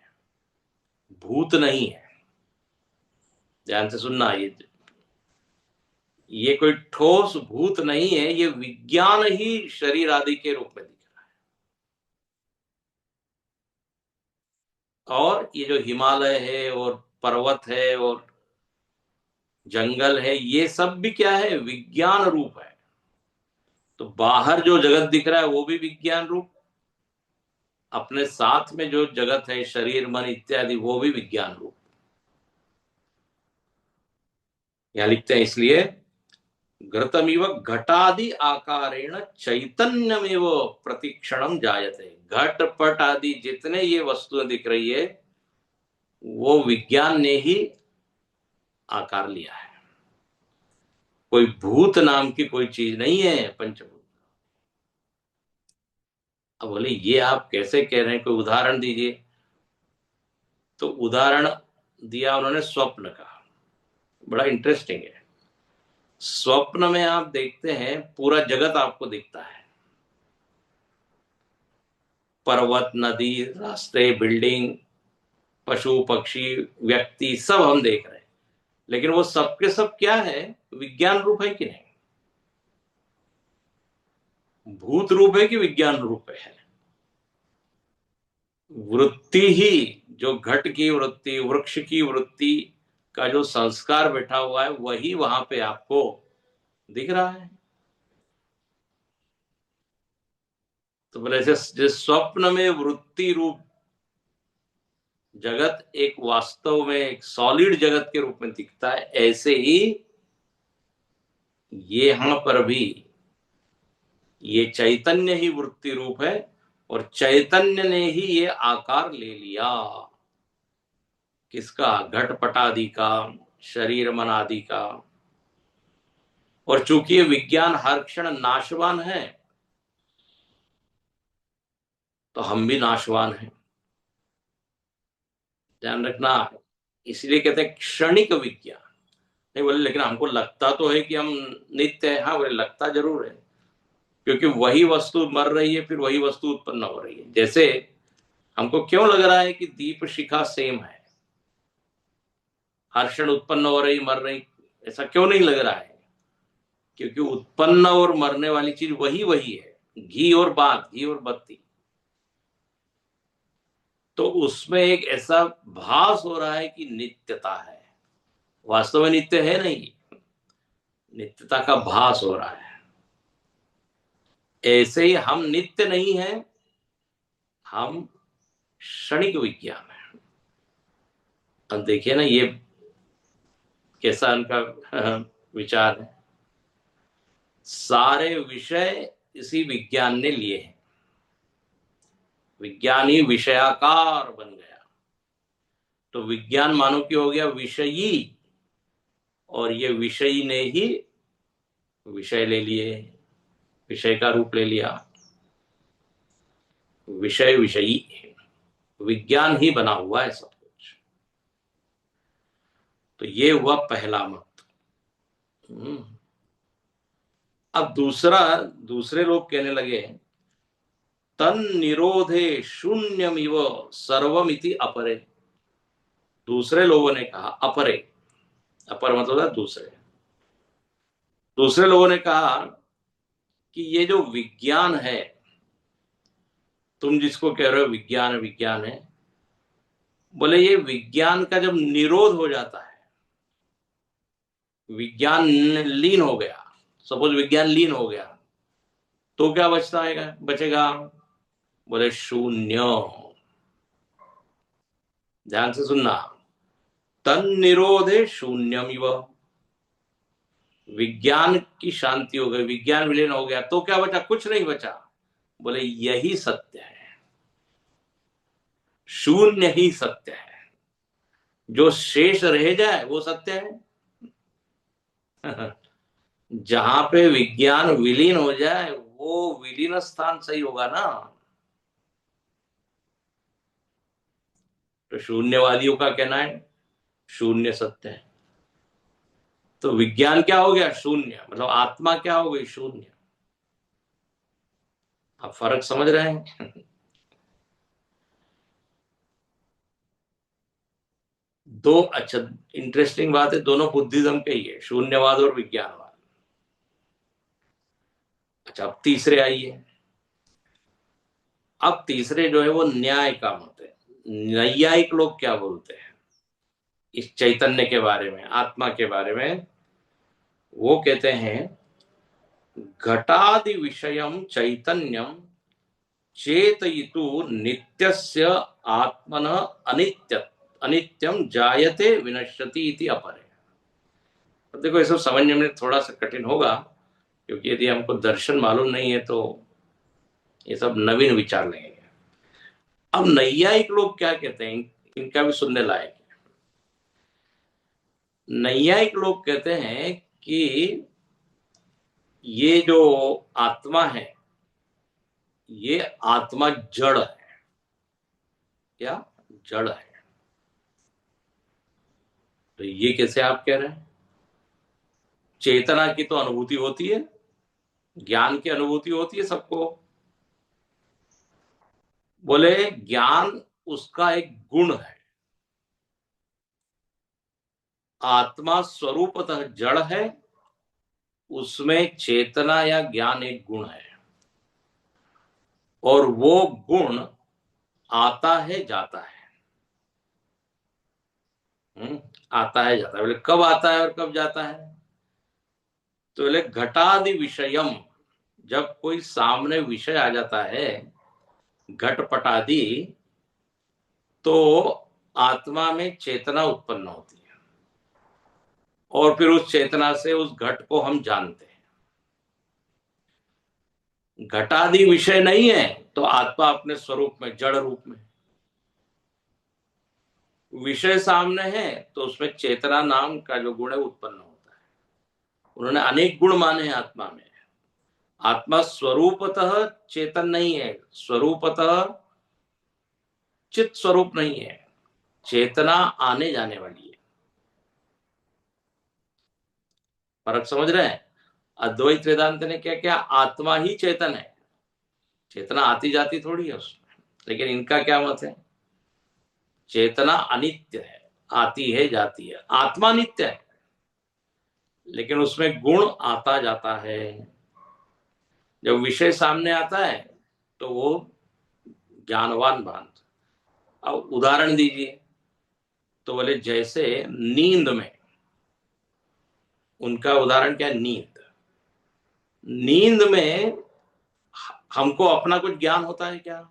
भूत नहीं है। ध्यान से सुनना, ये कोई ठोस भूत नहीं है, ये विज्ञान ही शरीर आदि के रूप में दिख रहा है। और ये जो हिमालय है और पर्वत है और जंगल है, ये सब भी क्या है, विज्ञान रूप है। तो बाहर जो जगत दिख रहा है वो भी विज्ञान रूप, अपने साथ में जो जगत है, शरीर, मन इत्यादि, वो भी विज्ञान रूप। यहां लिखते हैं, इसलिए घृतमिव घटादि आकारेण चैतन्यमेव प्रतिक्षणम जायते। घट पट आदि जितने ये वस्तुएं दिख रही है, वो विज्ञान ने ही आकार लिया है। कोई भूत नाम की कोई चीज नहीं है पंचभूत। अब बोले ये आप कैसे कह रहे हैं, कोई उदाहरण दीजिए। तो उदाहरण दिया उन्होंने स्वप्न का, बड़ा इंटरेस्टिंग है। स्वप्न में आप देखते हैं पूरा जगत आपको दिखता है, पर्वत, नदी, रास्ते, बिल्डिंग, पशु पक्षी, व्यक्ति, सब हम देख रहे हैं। लेकिन वो सब के सब क्या है, विज्ञान रूप है कि नहीं, भूत रूप है कि विज्ञान रूप है। वृत्ति ही, जो घट की वृत्ति, वृक्ष की वृत्ति का जो संस्कार बैठा हुआ है, वही वहां पे आपको दिख रहा है। तो बोले जिस स्वप्न में वृत्ति रूप जगत एक वास्तव में एक सॉलिड जगत के रूप में दिखता है, ऐसे ही ये यहां पर भी ये चैतन्य ही वृत्ति रूप है, और चैतन्य ने ही ये आकार ले लिया, किसका, घटपट आदि का, शरीर मन आदि का। और चूंकि ये विज्ञान हर क्षण नाशवान है, तो हम भी नाशवान हैं, ध्यान रखना। इसलिए कहते हैं क्षणिक विज्ञान। नहीं बोले लेकिन हमको लगता तो है कि हम नित्य है। हाँ बोले, लगता जरूर है, क्योंकि वही वस्तु मर रही है, फिर वही वस्तु उत्पन्न हो रही है। जैसे हमको क्यों लग रहा है कि दीप शिखा सेम है, हर क्षण उत्पन्न हो रही मर रही, ऐसा क्यों नहीं लग रहा है, क्योंकि उत्पन्न और मरने वाली चीज वही वही है, घी और बात, घी और बत्ती। तो उसमें एक ऐसा भास हो रहा है कि नित्यता है, वास्तव में नित्य है नहीं, नित्यता का भास हो रहा है। ऐसे ही हम नित्य नहीं है, हम क्षणिक विज्ञान है। अब देखिए ना ये कैसा उनका विचार है। सारे विषय इसी विज्ञान ने लिए हैं, विज्ञान ही विषयाकार बन गया। तो विज्ञान मानो कि हो गया विषयी, और ये विषयी ने ही विषय ले लिए, विषय का रूप ले लिया, विषय विषयी, विज्ञान ही बना हुआ है सब कुछ। तो ये हुआ पहला मत। अब दूसरे लोग कहने लगे तन निरोधे शून्यमिव सर्वमिति अपरे। दूसरे लोगों ने कहा, अपरे, अपर मतलब है दूसरे, दूसरे लोगों ने कहा कि ये जो विज्ञान है, तुम जिसको कह रहे हो विज्ञान विज्ञान है, बोले ये विज्ञान का जब निरोध हो जाता है, विज्ञान लीन हो गया, सपोज विज्ञान लीन हो गया, तो क्या बचेगा? बोले शून्य। ध्यान से सुनना, तन निरोधे शून्यमिव, विज्ञान की शांति हो गई, विज्ञान विलीन हो गया, तो क्या बचा? कुछ नहीं बचा। बोले यही सत्य है, शून्य ही सत्य है, जो शेष रह जाए वो सत्य है। जहां पे विज्ञान विलीन हो जाए वो विलीन स्थान सही होगा ना। तो शून्यवादियों का कहना है शून्य सत्य है, तो विज्ञान क्या हो गया? शून्य, मतलब आत्मा क्या हो गई? शून्य। आप फर्क समझ रहे हैं? दो, अच्छा, इंटरेस्टिंग बात है, दोनों बुद्धिज्म के ही है, शून्यवाद और विज्ञानवाद। अच्छा, अब तीसरे आइए। अब तीसरे जो है वो न्याय का मत है। नैयायिक लोग क्या बोलते हैं इस चैतन्य के बारे में, आत्मा के बारे में? वो कहते हैं घटादि विषयम चैतन्यम चेतयितु नित्यस्य आत्मन अनित्य अनित्यम जायते विनश्यति इति अपरे। अब देखो ये सब समझने में थोड़ा सा कठिन होगा, क्योंकि यदि हमको दर्शन मालूम नहीं है तो ये सब नवीन विचार लगेंगे। अब नैयायिक लोग क्या कहते हैं, इनका भी सुनने लायक है। नैयायिक लोग कहते हैं कि ये जो आत्मा है, ये आत्मा जड़ है। क्या? जड़ है। तो ये कैसे आप कह रहे हैं? चेतना की तो अनुभूति होती है, ज्ञान की अनुभूति होती है सबको। बोले ज्ञान उसका एक गुण है, आत्मा स्वरूपतः जड़ है, उसमें चेतना या ज्ञान एक गुण है, और वो गुण आता है जाता है। आता है जाता है, बोले कब आता है और कब जाता है? तो बोले घटादि विषयम, जब कोई सामने विषय आ जाता है, घटपटादि, तो आत्मा में चेतना उत्पन्न होती है, और फिर उस चेतना से उस घट को हम जानते हैं। घटादि विषय नहीं है तो आत्मा अपने स्वरूप में, जड़ रूप में। विषय सामने है तो उसमें चेतना नाम का जो गुण है उत्पन्न होता है। उन्होंने अनेक गुण माने हैं आत्मा में। आत्मा स्वरूपतः चेतन नहीं है, स्वरूपतः चित स्वरूप नहीं है, चेतना आने जाने वाली है। फर्क समझ रहे हैं? अद्वैत वेदांत ने क्या किया? आत्मा ही चेतन है, चेतना आती जाती थोड़ी है उसमें। लेकिन इनका क्या मत है? चेतना अनित्य है, आती है जाती है, आत्मा नित्य है, लेकिन उसमें गुण आता जाता है। जब विषय सामने आता है तो वो ज्ञानवान भान। अब उदाहरण दीजिए। तो बोले जैसे नींद में, उनका उदाहरण क्या है? नींद। नींद में हमको अपना कुछ ज्ञान होता है क्या?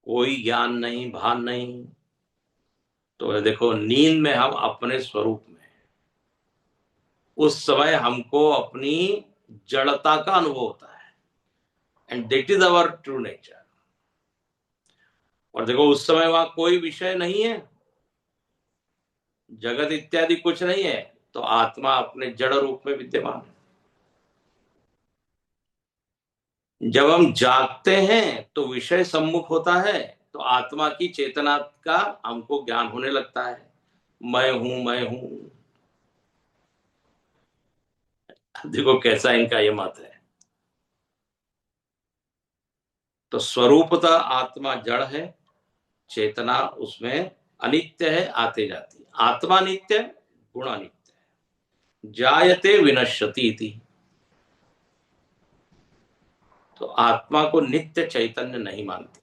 कोई ज्ञान नहीं, भान नहीं। तो देखो नींद में हम अपने स्वरूप में, उस समय हमको अपनी जड़ता का अनुभव होता है, and that is our true nature. और देखो उस समय वहां कोई विषय नहीं है, जगत इत्यादि कुछ नहीं है, तो आत्मा अपने जड़ रूप में विद्यमान है। जब हम जागते हैं तो विषय सम्मुख होता है, तो आत्मा की चेतना का हमको ज्ञान होने लगता है, मैं हूं मैं हूं। देखो कैसा इनका ये मत है। तो स्वरूपतः आत्मा जड़ है, चेतना उसमें अनित्य है, आते जाती। आत्मा नित्य है, गुण अनित्य है। जायते विनश्यति इति। तो आत्मा को नित्य चैतन्य नहीं मानते।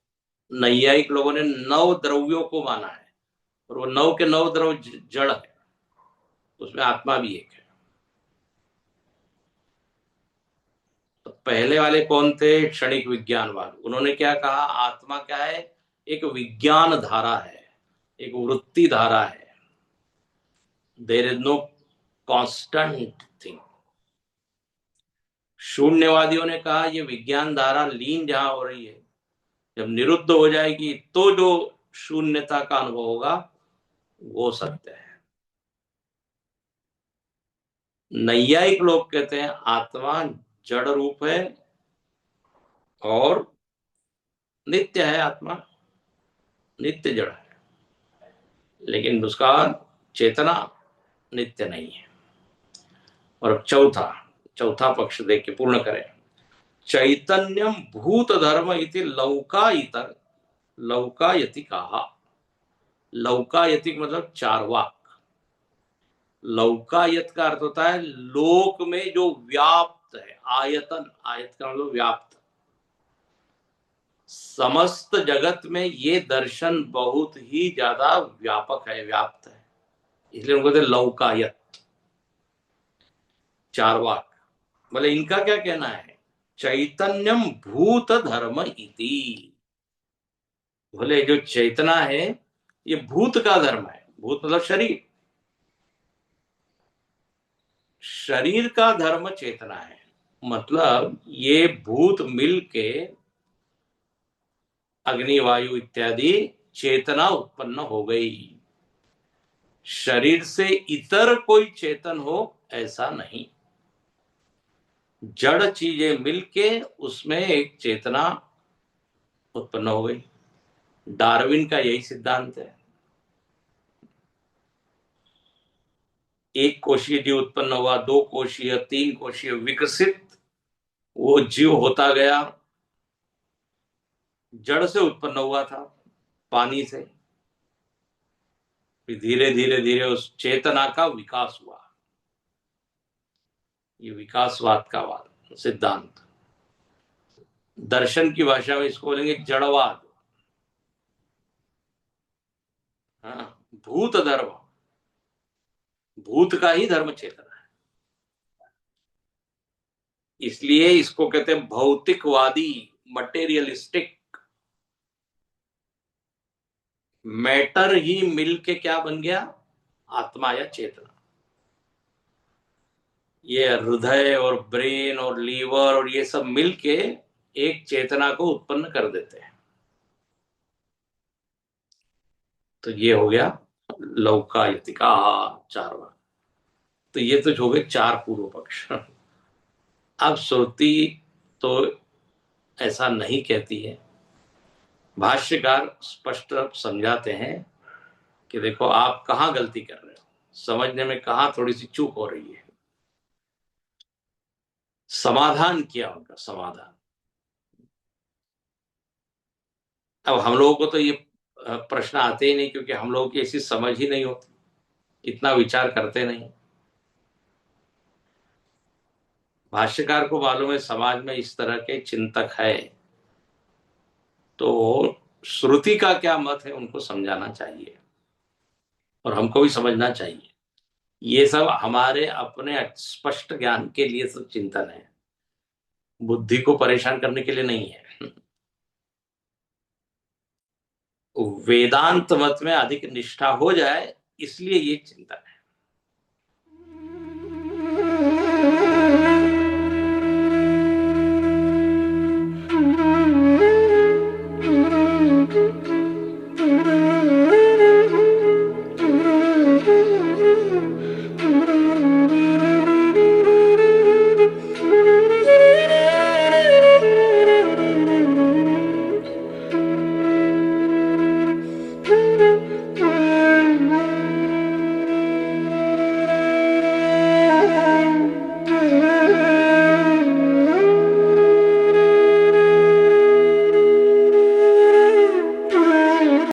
नैयायिक लोगों ने 9 द्रव्यों को माना है, और वो 9 के 9 द्रव्य जड़ है, उसमें आत्मा भी एक है। तो पहले वाले कौन थे? क्षणिक विज्ञानवाद। उन्होंने क्या कहा? आत्मा क्या है? एक विज्ञान धारा है, एक वृत्ति धारा है। There is no constant thing. शून्यवादियों ने कहा ये विज्ञान धारा लीन जहां हो रही है, जब निरुद्ध हो जाएगी तो जो शून्यता का अनुभव होगा वो सत्य है। नैयायिक लोग कहते हैं आत्मा जड़ रूप है और नित्य है। आत्मा नित्य जड़ है, लेकिन उसका चेतना नित्य नहीं है। और चौथा चौथा पक्ष देख के पूर्ण करें। चैतन्यम भूत धर्म इति लौकायित लौकायति कहा। लौकायतिक मतलब चारवाक। लौकायत का अर्थ होता है लोक में जो व्याप्त है। आयतन, आयत का मतलब व्याप्त। समस्त जगत में ये दर्शन बहुत ही ज्यादा व्यापक है, व्याप्त है, इसलिए उनको कहते लौकायत, चारवाक। बोले इनका क्या कहना है? चैतन्यम भूत धर्म इति। बोले जो चेतना है ये भूत का धर्म है। भूत मतलब शरीर। शरीर का धर्म चेतना है। मतलब ये भूत मिल के अग्नि वायु इत्यादि चेतना उत्पन्न हो गई। शरीर से इतर कोई चेतन हो ऐसा नहीं। जड़ चीजें मिलके उसमें एक चेतना उत्पन्न हो गई। डार्विन का यही सिद्धांत है। एक कोशीय जीव उत्पन्न हुआ, 2 कोशीय, 3 कोशीय, विकसित वो जीव होता गया। जड़ से उत्पन्न हुआ था, पानी से। फिर धीरे धीरे धीरे उस चेतना का विकास हुआ। ये विकासवाद का वाद सिद्धांत। दर्शन की भाषा में इसको बोलेंगे जड़वाद। हाँ, भूत धर्म, भूत का ही धर्म चेतना है। इसलिए इसको कहते हैं भौतिकवादी, मटेरियलिस्टिक। मैटर ही मिलके क्या बन गया? आत्मा या चेतना। ये हृदय और ब्रेन और लीवर और ये सब मिलके एक चेतना को उत्पन्न कर देते हैं। तो ये हो गया लौकायतिका चारवा। तो ये तो हो गए 4 पूर्व पक्ष। अब श्रुति तो ऐसा नहीं कहती है। भाष्यकार स्पष्ट समझाते हैं कि देखो आप कहाँ गलती कर रहे हो, समझने में कहाँ थोड़ी सी चूक हो रही है। समाधान किया उनका, समाधान। अब हम लोगों को तो ये प्रश्न आते ही नहीं, क्योंकि हम लोगों की ऐसी समझ ही नहीं होती, इतना विचार करते नहीं। भाष्यकार को मालूम है समाज में इस तरह के चिंतक है, तो श्रुति का क्या मत है उनको समझाना चाहिए और हमको भी समझना चाहिए। ये सब हमारे अपने स्पष्ट ज्ञान के लिए सब चिंतन है, बुद्धि को परेशान करने के लिए नहीं है। वेदांत मत में अधिक निष्ठा हो जाए इसलिए ये चिंतन है।